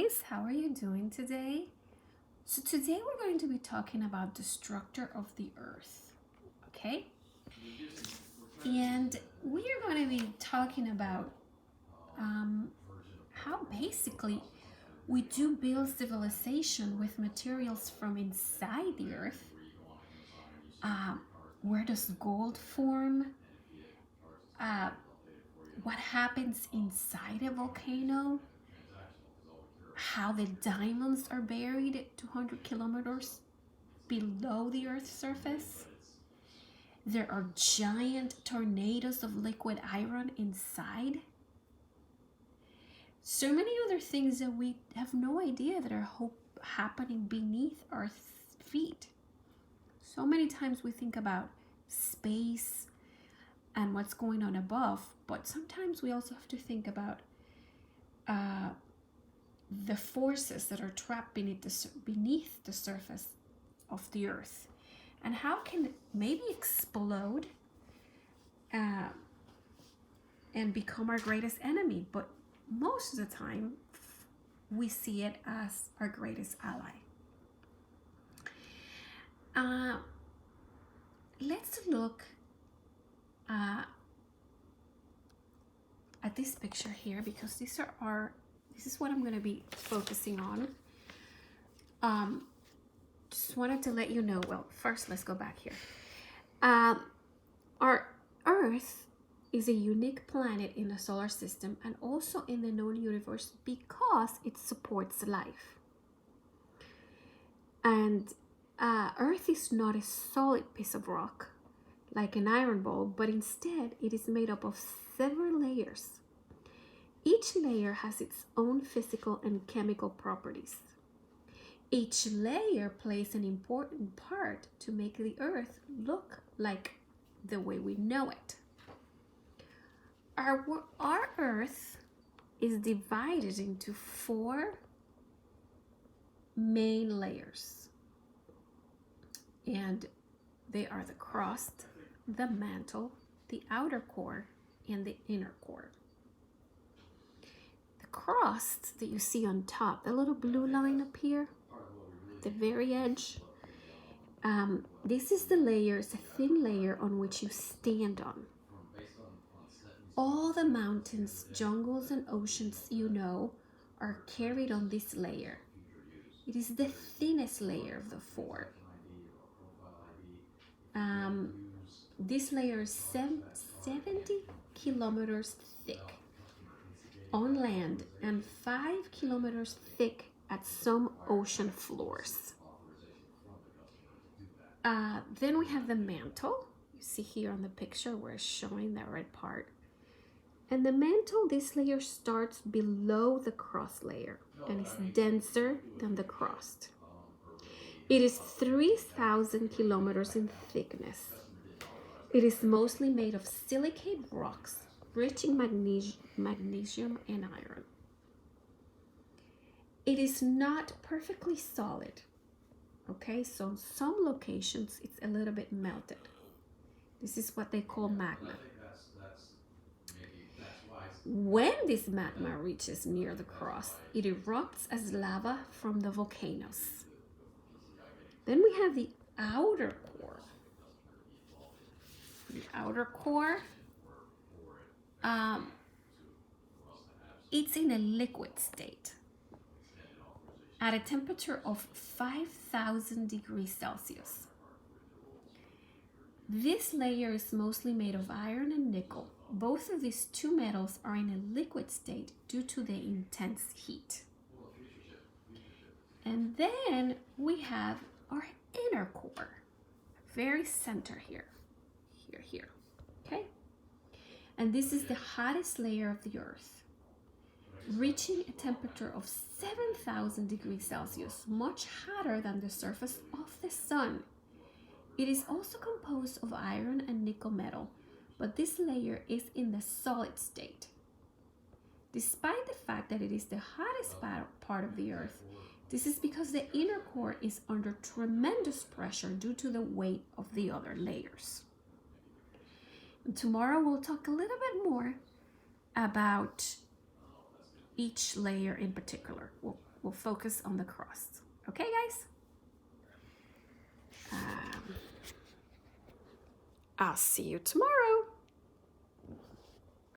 guys, how are you doing today? So today we're going to be talking about the structure of the earth, okay? And we are going to be talking about how basically we do build civilization with materials from inside the earth. Where does gold form? What happens inside a volcano? How the diamonds are buried 200 kilometers below the Earth's surface. There are giant tornadoes of liquid iron inside. So many other things that we have no idea that are happening beneath our feet. So many times we think about space and what's going on above, but sometimes we also have to think about the forces that are trapped beneath the surface of the earth, and how can maybe explode and become our greatest enemy. But most of the time we see it as our greatest ally. Let's look at this picture here, because this is what I'm going to be focusing on. Just wanted to let you know, well, first let's go back here. Our Earth is a unique planet in the solar system and also in the known universe because it supports life. And Earth is not a solid piece of rock like an iron ball, but instead it is made up of several layers. Each layer has its own physical and chemical properties. Each layer plays an important part to make the Earth look like the way we know it. Our Earth is divided into 4 main layers, and they are the crust, the mantle, the outer core, and the inner core. The crust that you see on top, the little blue line up here, the very edge, this is the layer, it's a thin layer on which you stand on. All the mountains, jungles, and oceans you know are carried on this layer. It is the thinnest layer of the 4. This layer is 70 kilometers thick on land and 5 kilometers thick at some ocean floors. Then we have the mantle. You see here on the picture where it's showing that red part. And the mantle, this layer starts below the crust layer and is denser than the crust. It is 3,000 kilometers in thickness. It is mostly made of silicate rocks, rich in magnesium and iron. It is not perfectly solid. Okay, so in some locations it's a little bit melted. This is what they call magma. When this magma reaches near the crust, it erupts as lava from the volcanoes. Then we have the outer core. The outer core, it's in a liquid state at a temperature of 5,000 degrees Celsius. This layer is mostly made of iron and nickel. Both of these 2 metals are in a liquid state due to the intense heat. And then we have our inner core, very center here, okay? And this is the hottest layer of the Earth, reaching a temperature of 7,000 degrees Celsius, much hotter than the surface of the sun. It is also composed of iron and nickel metal, but this layer is in the solid state. Despite the fact that it is the hottest part of the Earth, this is because the inner core is under tremendous pressure due to the weight of the other layers. And tomorrow we'll talk a little bit more about each layer in particular. We'll we'll focus on the crust. Okay, guys? I'll see you tomorrow.